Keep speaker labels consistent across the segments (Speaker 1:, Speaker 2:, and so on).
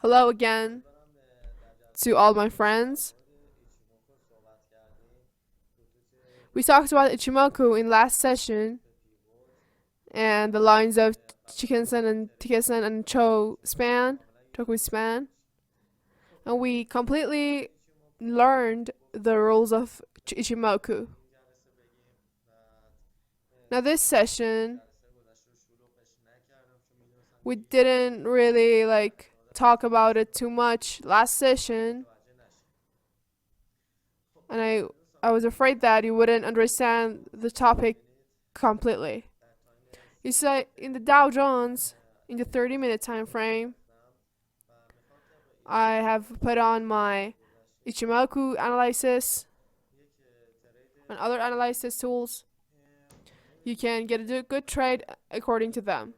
Speaker 1: Hello again to all my friends. We talked about Ichimoku in last session and the lines of Chicken-sen and Tike-sen and Toku span, and we completely learned the rules of Ichimoku. Now this session, we didn't really talk about it too much last session, and I was afraid that you wouldn't understand the topic completely. You see, in the Dow Jones, in the 30-minute time frame, I have put on my Ichimoku analysis and other analysis tools. You can get a good trade according to them.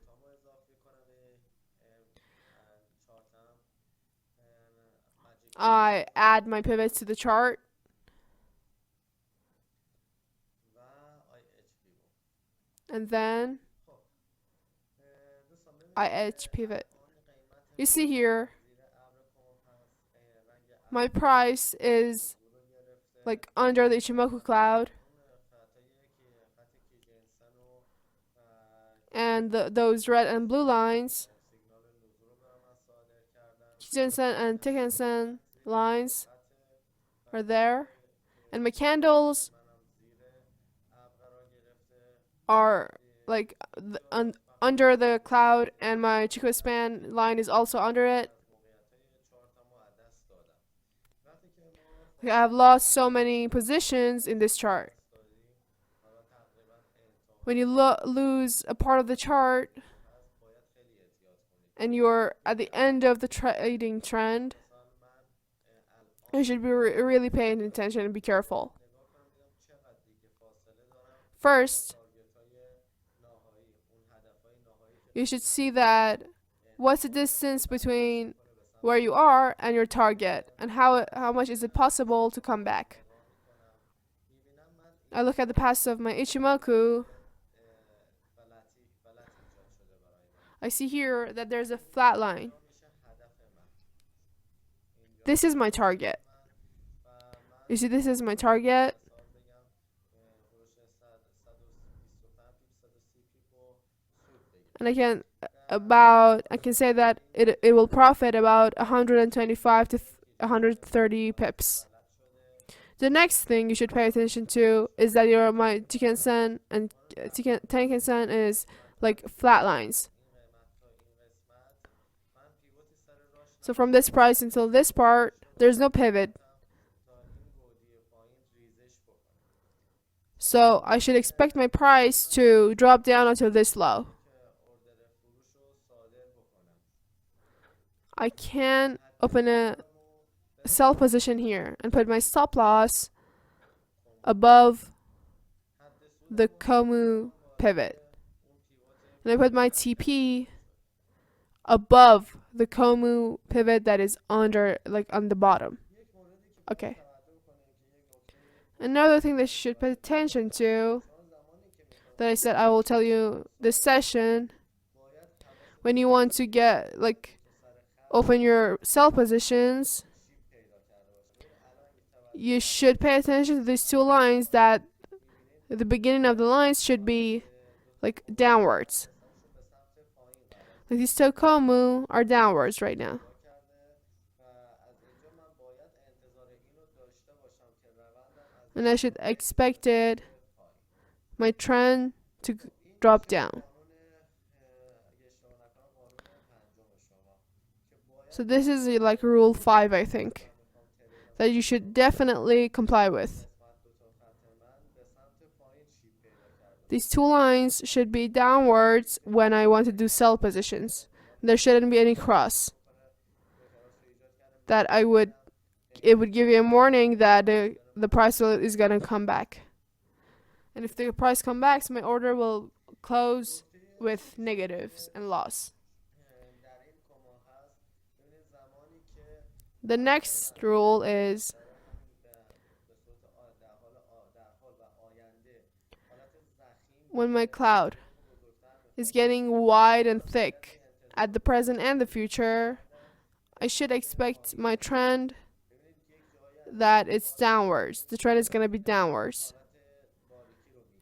Speaker 1: I add my pivots to the chart, and then I edge pivot. You see here, my price is under the Ichimoku cloud, and those red and blue lines, Kijinsen and Tikensen lines, are there, and my candles are under the cloud, and my Chico span line is also under it. I have lost so many positions in this chart. When you lose a part of the chart and you're at the end of the trading trend, you should be really paying attention and be careful. First, you should see that what's the distance between where you are and your target, and how much is it possible to come back. I look at the past of my Ichimoku. I see here that there's a flat line. This is my target. You see, this is my target. And I can say that it will profit about 125 to 130 pips. The next thing you should pay attention to is that my Jiken-sen and Tenken-sen is flat lines. So from this price until this part, there's no pivot. So I should expect my price to drop down until this low. I can open a sell position here and put my stop loss above the Komu pivot. And I put my TP above the Komu pivot that is under, on the bottom. Okay. Another thing that you should pay attention to, that I said I will tell you this session, when you want to get, open your sell positions, you should pay attention to these two lines, that the beginning of the lines should be downwards. These Tokomu are downwards right now. And I should expect my trend to drop down. So this is rule 5, I think, that you should definitely comply with. These two lines should be downwards when I want to do sell positions. There shouldn't be any cross. It would give you a warning that the price is gonna come back. And if the price comes back, my order will close with negatives and loss. The next rule is when my cloud is getting wide and thick at the present and the future, I should expect my trend that it's downwards. The trend is going to be downwards.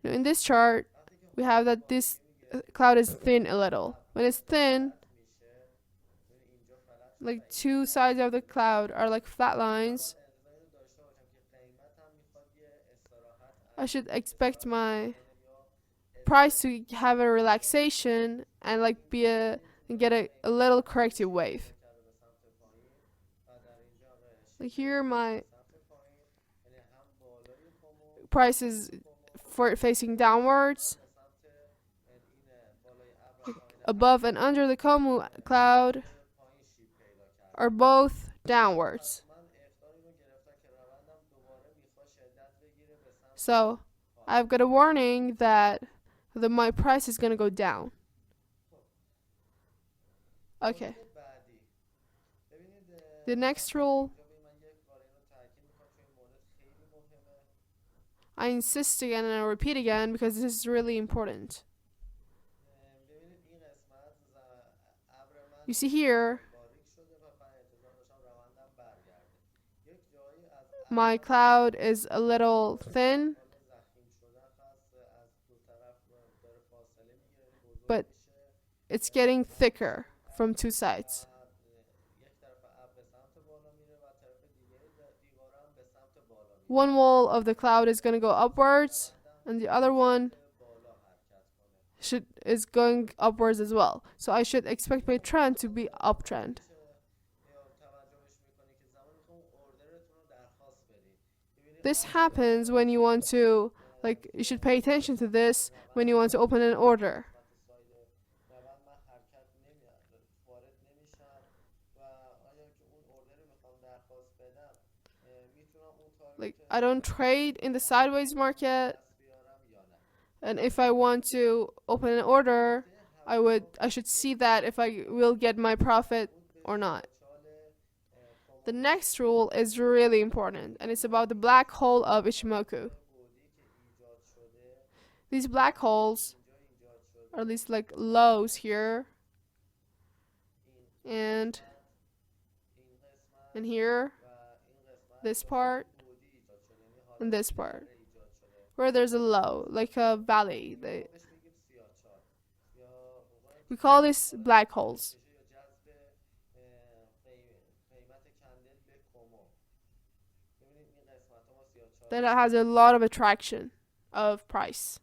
Speaker 1: In this chart, we have that this cloud is thin a little. When it's thin, like two sides of the cloud are like flat lines. I should expect my price to have a relaxation and like be and get a little corrective wave. Like here, my price is facing downwards. Above and under the Komu cloud are both downwards. So I've got a warning that my price is going to go down. Okay. The next rule, I insist again and I repeat again because this is really important. You see here, my cloud is a little thin, but it's getting thicker from two sides. One wall of the cloud is going to go upwards, and the other one is going upwards as well. So I should expect my trend to be uptrend. This happens when you want to, like, you should pay attention to this when you want to open an order. Like, I don't trade in the sideways market, and if I want to open an order, I should see that if I will get my profit or not. The next rule is really important, and it's about the black hole of Ichimoku. These black holes are these like lows here, and here, this part, and this part, where there's a low, like a valley. We call this black holes. That has a lot of attraction of price.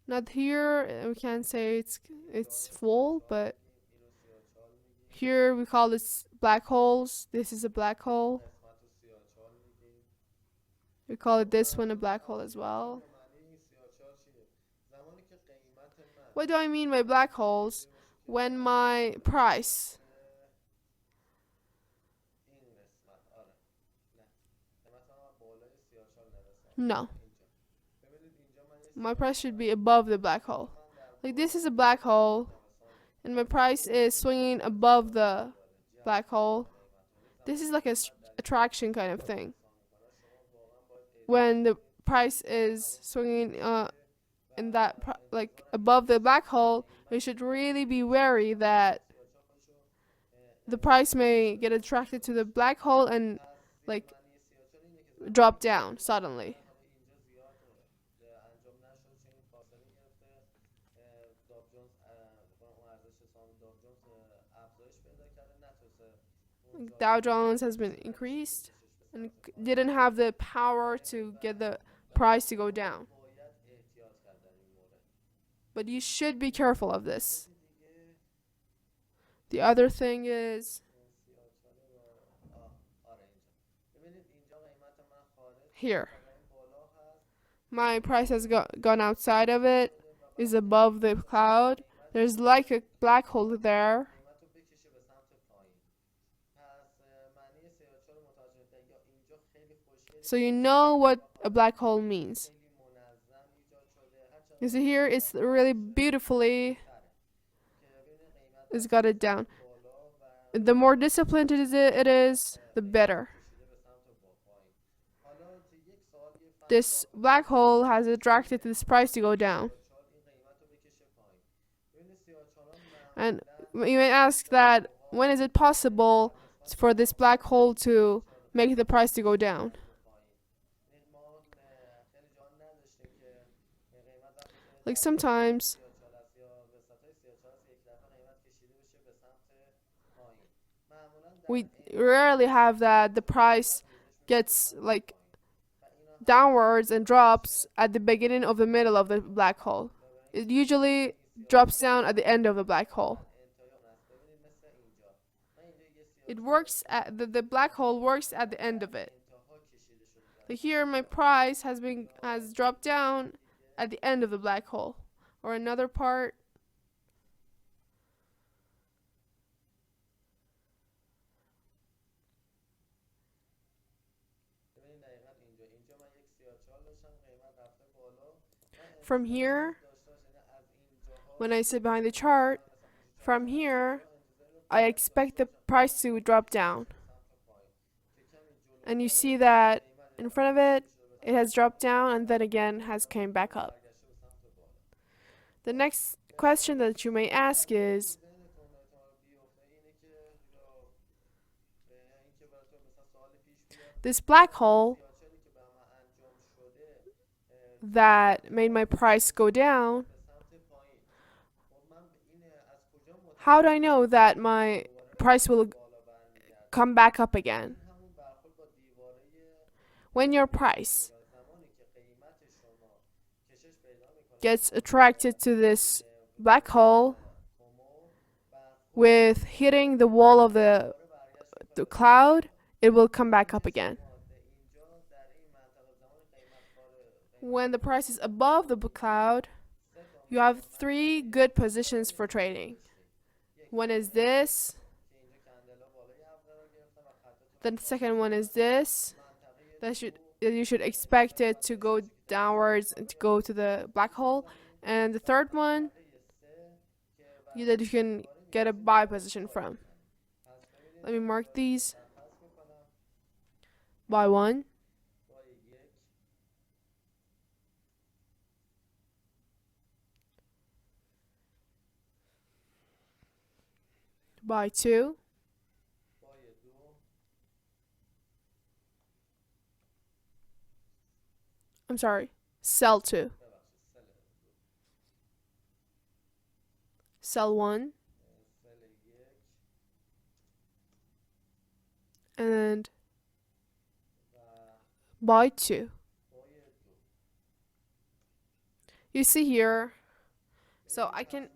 Speaker 1: Not here, we can't say it's full, but here we call this black holes. This is a black hole. We call it this one a black hole as well. What do I mean by black holes? When my price no, my price should be above the black hole. Like this is a black hole, and my price is swinging above the black hole. This is like a attraction kind of thing. When the price is swinging in that like above the black hole, we should really be wary that the price may get attracted to the black hole and like drop down suddenly. Dow Jones has been increased and didn't have the power to get the price to go down. But you should be careful of this. The other thing is here. My price has gone outside of it, is above the cloud. There's like a black hole there. So you know what a black hole means. You see here, it's really beautifully, it's got it down. The more disciplined it is, the better. This black hole has attracted this price to go down. And you may ask that when is it possible for this black hole to make the price to go down? Like sometimes we rarely have that the price gets like downwards and drops at the beginning of the middle of the black hole. It usually drops down at the end of the black hole. It works at the black hole works at the end of it. Like here my price has dropped down at the end of the black hole. Or another part. From here, when I sit behind the chart, from here, I expect the price to drop down. And you see that in front of it, it has dropped down and then again has came back up. The next question that you may ask is, this black hole that made my price go down, how do I know that my price will come back up again? When your price gets attracted to this black hole with hitting the wall of the cloud, it will come back up again. When the price is above the cloud, you have three good positions for trading. One is this. The second one is this. You should expect it to go downwards and to go to the black hole. And the third one, that you can get a buy position from. Let me mark these. Buy one. Buy two. I'm sorry. Sell two. Sell one. And buy two. You see here, so I can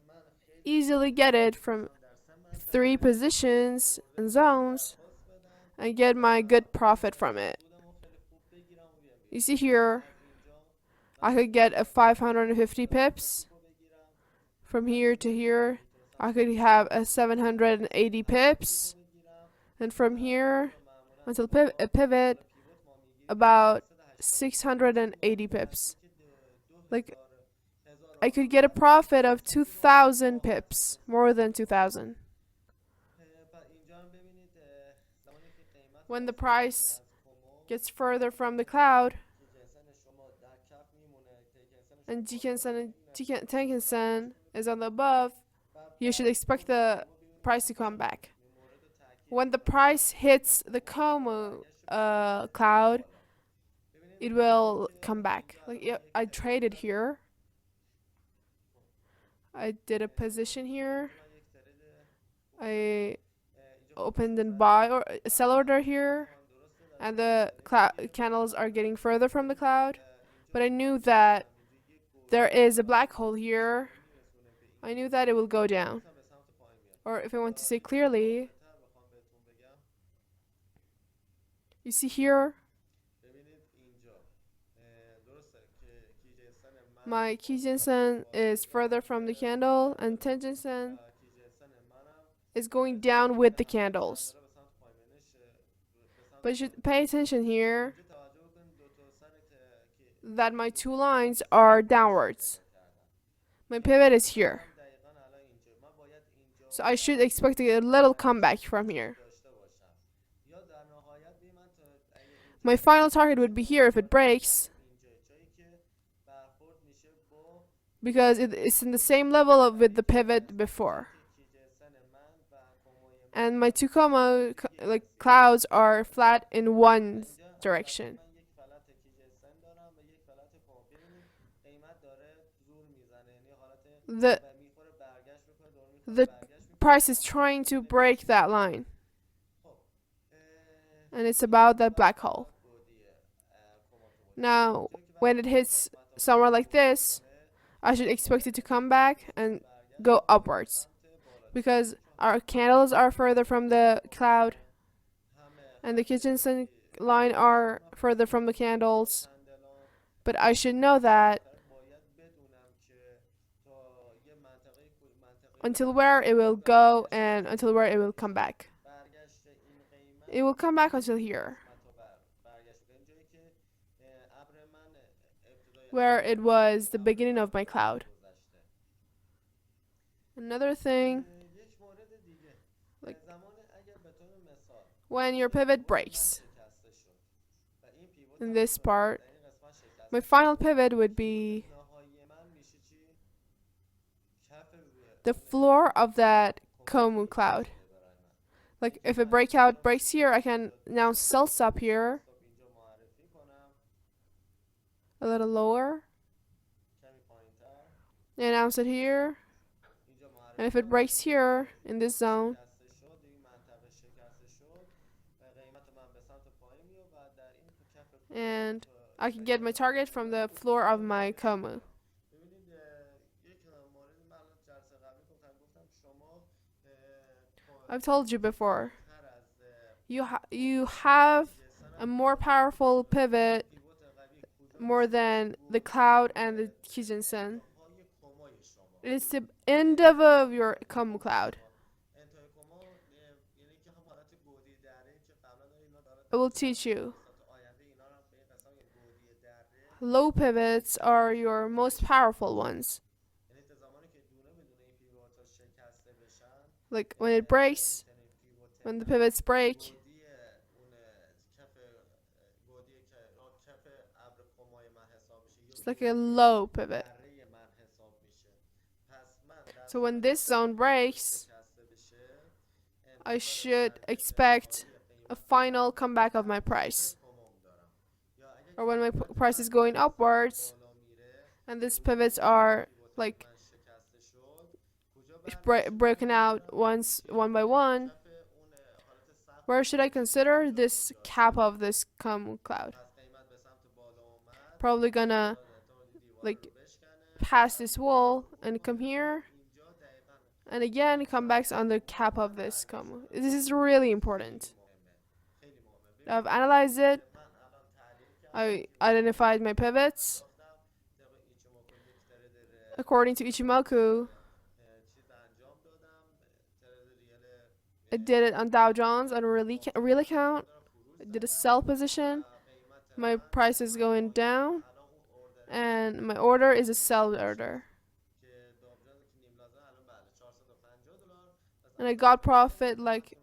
Speaker 1: easily get it from three positions and zones and get my good profit from it. You see here, I could get a 550 pips from here to here. I could have a 780 pips, and from here until a pivot about 680 pips. Like I could get a profit of 2,000 pips, more than 2,000. When the price gets further from the cloud, and Jiken-sen and Tenkan-sen is on the above, you should expect the price to come back. When the price hits the Komu cloud, it will come back. Like I traded here. I did a position here. I opened and buy or sell order here, and the candles are getting further from the cloud. But I knew that there is a black hole here. I knew that it will go down. Or if I want to say clearly, you see here, my Kijin-sen is further from the candle, and Tenjin-sen is going down with the candles. But you should pay attention here that my two lines are downwards. My pivot is here. So I should expect a little comeback from here. My final target would be here if it breaks, because it's in the same level with the pivot before. and my two like clouds are flat in one direction. The the price is trying to break that line, and it's about that black hole. Now, when it hits somewhere like this, I should expect it to come back and go upwards because our candles are further from the cloud and the kitchen sink line are further from the candles. But I should know that until where it will go and until where it will come back. It will come back until here, where it was the beginning of my cloud. Another thing, like when your pivot breaks in this part, my final pivot would be the floor of that Komu cloud. Like if a breakout breaks here, I can now sell stop here a little lower, announce it here, and if it breaks here in this zone, and I can get my target from the floor of my Komu. I've told you before, you have a more powerful pivot more than the cloud and the Kijinsen. It is the end of your Komu cloud. It will teach you. Low pivots are your most powerful ones. Like when it breaks, when the pivots break, it's like a low pivot. So when this zone breaks, I should expect a final comeback of my price. Or when my price is going upwards, and these pivots are like broken out one by one, where should I consider this cap of this cloud? Probably gonna like pass this wall and come here, and again come back on the cap of this This is really important. I've analyzed it. I identified my pivots. According to Ichimoku, I did it on Dow Jones on a real account. I did a sell position. My price is going down, and my order is a sell order. And I got profit like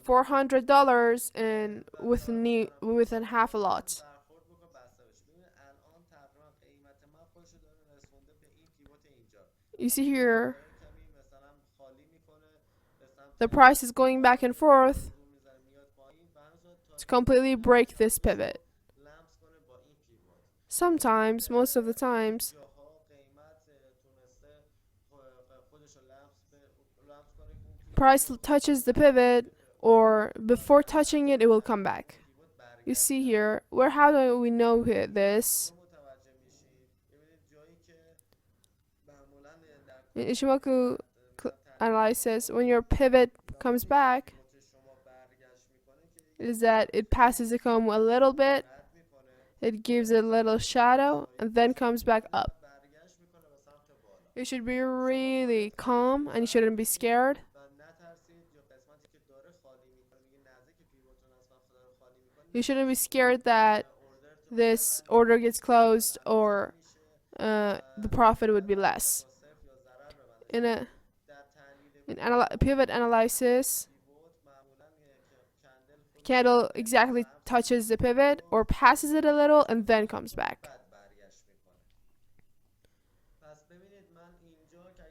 Speaker 1: $400 in within half a lot. You see here, the price is going back and forth to completely break this pivot. Sometimes, most of the times, price touches the pivot, or before touching it, it will come back. You see here, how do we know this? In Ichimoku analysis, when your pivot comes back, is that it passes the comb a little bit, it gives it a little shadow, and then comes back up. You should be really calm, and you shouldn't be scared. You shouldn't be scared that this order gets closed or the profit would be less. In pivot analysis, candle exactly touches the pivot or passes it a little and then comes back.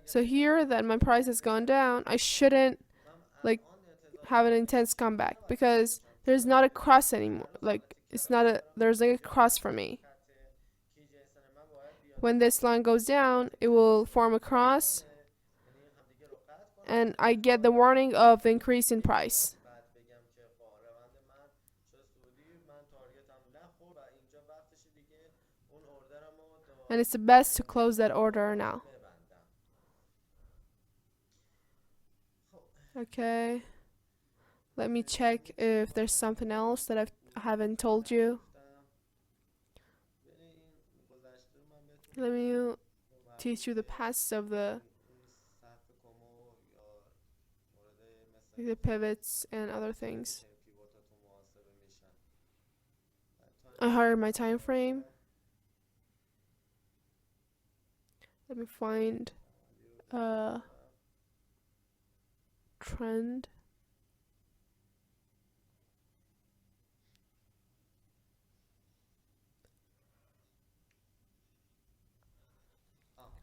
Speaker 1: So here that my price has gone down, I shouldn't have an intense comeback because there's not a cross anymore. Like it's not a there's like a cross for me. When this line goes down, it will form a cross and I get the warning of the increase in price. And it's the best to close that order now. Okay. Let me check if there's something else that I haven't told you. Let me teach you the past of the pivots and other things. I hired my time frame. Let me find a trend.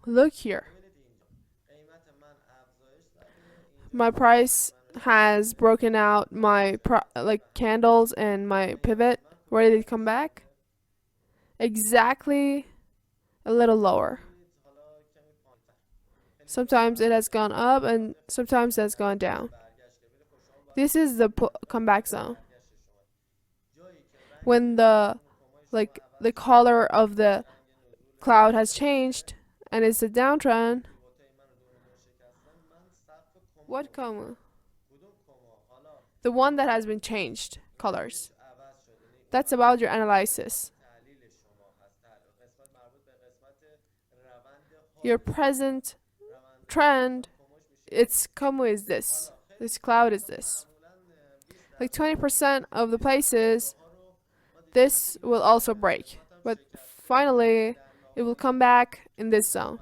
Speaker 1: Look here. My price has broken out my like candles and my pivot. Where did it come back? Exactly a little lower. Sometimes it has gone up and sometimes it has gone down. This is the comeback zone. When the color of the cloud has changed and it's a downtrend. What comma? The one that has been changed colors. That's about your analysis. Your present trend, its comma is this. This cloud is this. Like 20% of the places, this will also break. But finally, it will come back in this zone.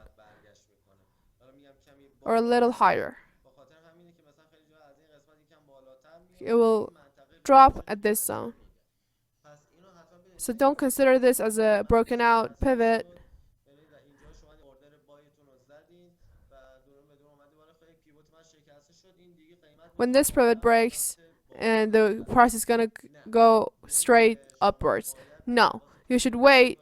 Speaker 1: Or a little higher. It will drop at this zone. So don't consider this as a broken out pivot. When this pivot breaks and the price is gonna go straight upwards. No, you should wait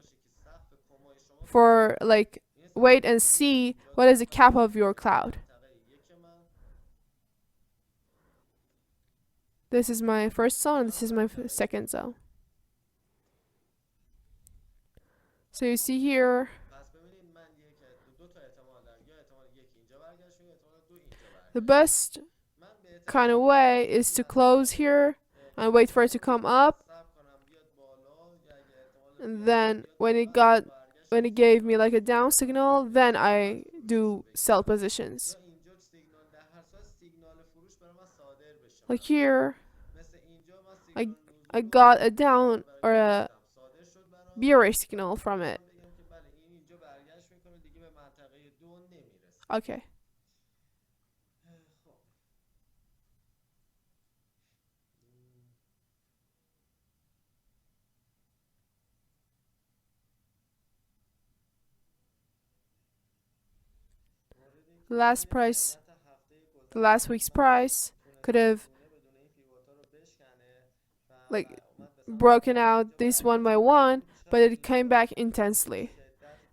Speaker 1: wait and see what is the cap of your cloud. This is my first zone and this is my second zone. So you see here, the best kind of way is to close here and wait for it to come up. And then when it gave me like a down signal, then I do sell positions. Like here, I got a down or a bearish signal from it. Okay. The last week's price could have like broken out this one by one, but it came back intensely.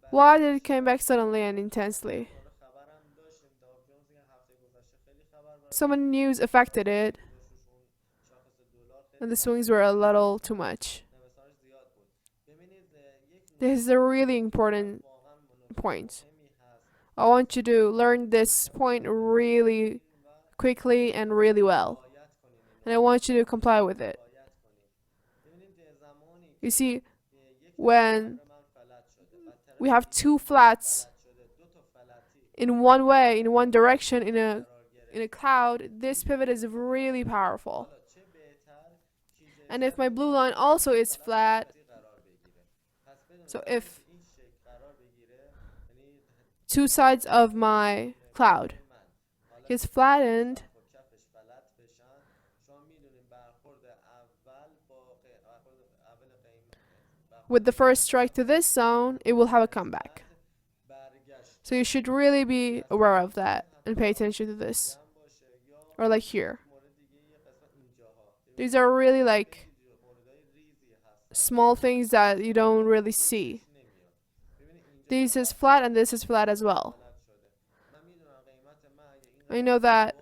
Speaker 1: Why did it came back suddenly and intensely? Some news affected it, and the swings were a little too much. This is a really important point. I want you to learn this point really quickly and really well. And I want you to comply with it. You see, when we have two flats in one way, in one direction, in a cloud, this pivot is really powerful. And if my blue line also is flat, so if two sides of my cloud is flattened, with the first strike to this zone, it will have a comeback. So you should really be aware of that and pay attention to this. Or like here. These are really like small things that you don't really see. This is flat and this is flat as well. I know that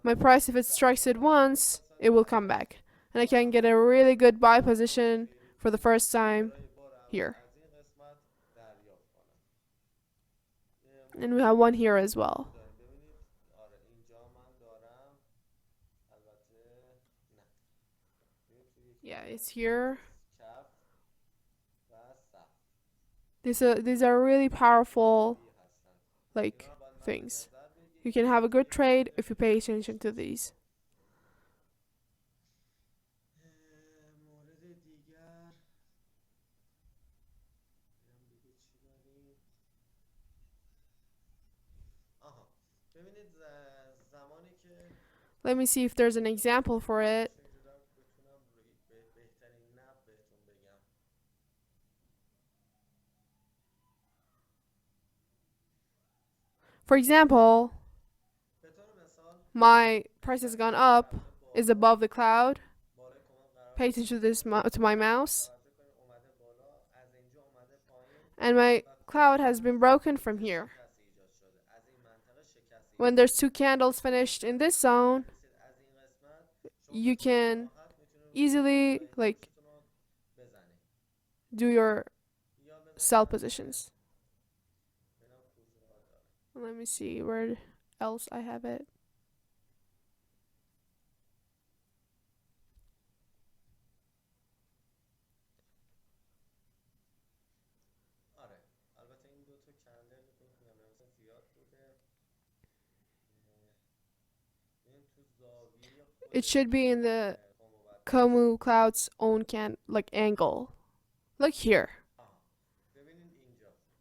Speaker 1: my price, if it strikes it once, it will come back. And I can get a really good buy position for the first time here. And we have one here as well. Yeah, it's here. These are really powerful like things. You can have a good trade if you pay attention to these. Let me see if there's an example for it. For example, my price has gone up, is above the cloud. Pay attention to this to my mouse, and my cloud has been broken from here. When there's two candles finished in this zone, you can easily like do your sell positions. Let me see where else I have it. It should be in the Komu cloud's own angle. Look here.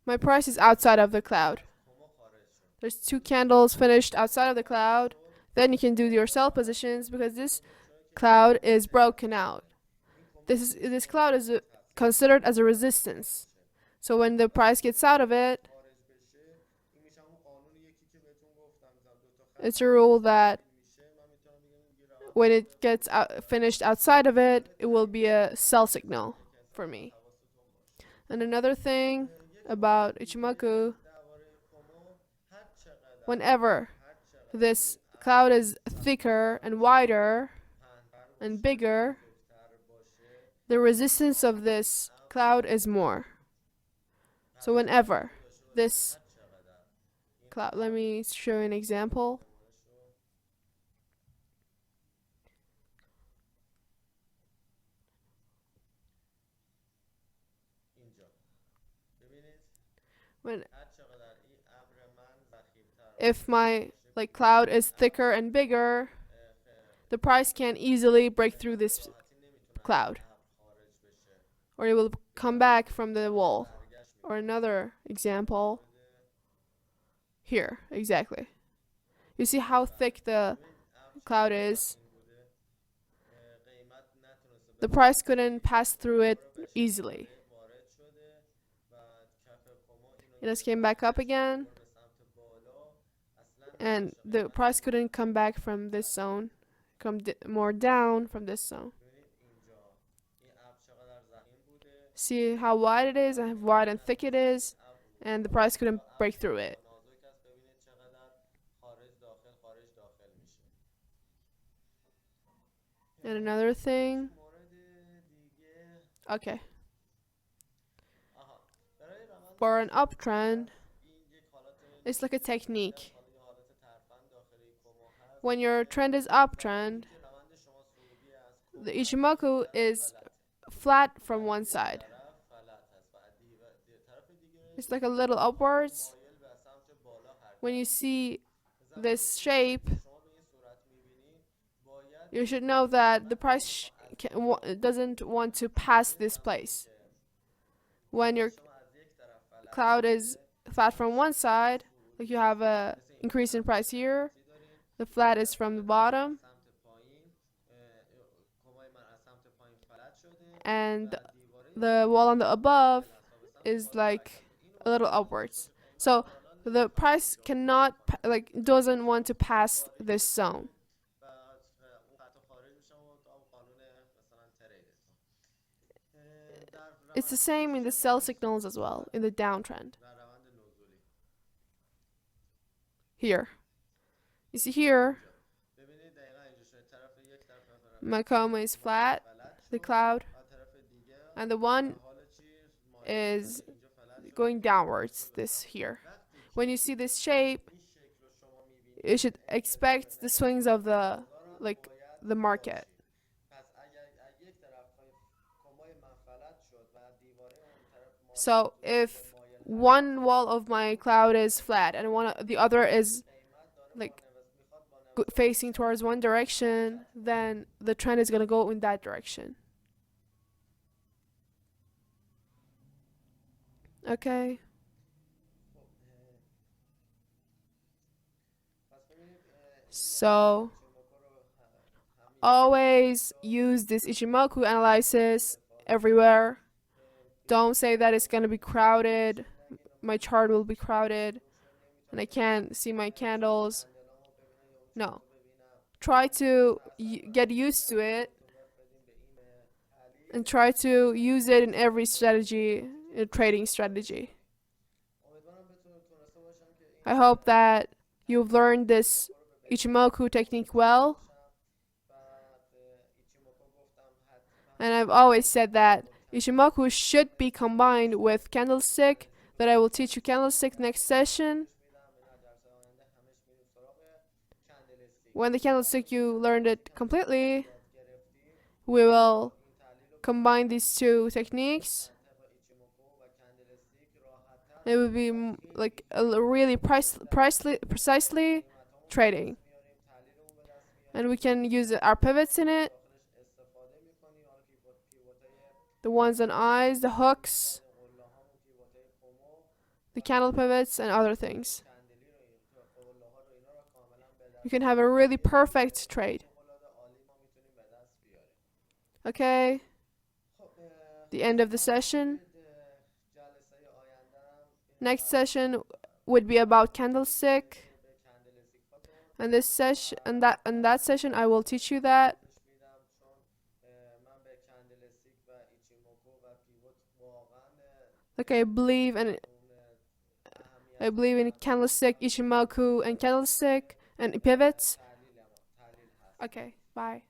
Speaker 1: My price is outside of the cloud. There's two candles finished outside of the cloud. Then you can do your sell positions because this cloud is broken out. This cloud is considered as a resistance. So when the price gets out of it, it's a rule that when it gets finished outside of it, it will be a sell signal for me. And another thing about Ichimoku, whenever this cloud is thicker and wider and bigger, the resistance of this cloud is more. So whenever this cloud, let me show you an example. When if my cloud is thicker and bigger, the price can easily break through this cloud, or it will come back from the wall. Or another example here, exactly. You see how thick the cloud is? The price couldn't pass through it easily. It just came back up again, and the price couldn't come back from this zone, come more down from this zone. See how wide it is, and how wide and thick it is, and the price couldn't break through it. And another thing, okay, for an uptrend, it's like a technique. When your trend is uptrend, the Ichimoku is flat from one side. It's like a little upwards. When you see this shape, you should know that the price doesn't want to pass this place. When your cloud is flat from one side, like you have a increase in price here, the flat is from the bottom, and the wall on the above is like a little upwards. So the price cannot doesn't want to pass this zone. It's the same in the sell signals as well, in the downtrend. Here. You see here, my coma is flat, the cloud, and the one is going downwards, this here. When you see this shape, you should expect the swings of the the market. So if one wall of my cloud is flat and the other is like facing towards one direction, then the trend is gonna go in that direction. Okay. So always use this Ichimoku analysis everywhere. Don't say that it's gonna be crowded. My chart will be crowded and I can't see my candles. No. Try to get used to it and try to use it in every strategy, trading strategy. I hope that you've learned this Ichimoku technique well. And I've always said that Ichimoku should be combined with candlestick, that I will teach you candlestick next session. When the candlestick you learned it completely, we will combine these two techniques. It will be like a really precisely trading. And we can use our pivots in it. The ones on eyes, the hooks, the candle pivots, and other things. You can have a really perfect trade. Okay? The end of the session. Next session would be about candlestick. And this session and that session I will teach you that. Like I believe in candlestick, Ichimoku, and candlestick and pivots. Okay, bye.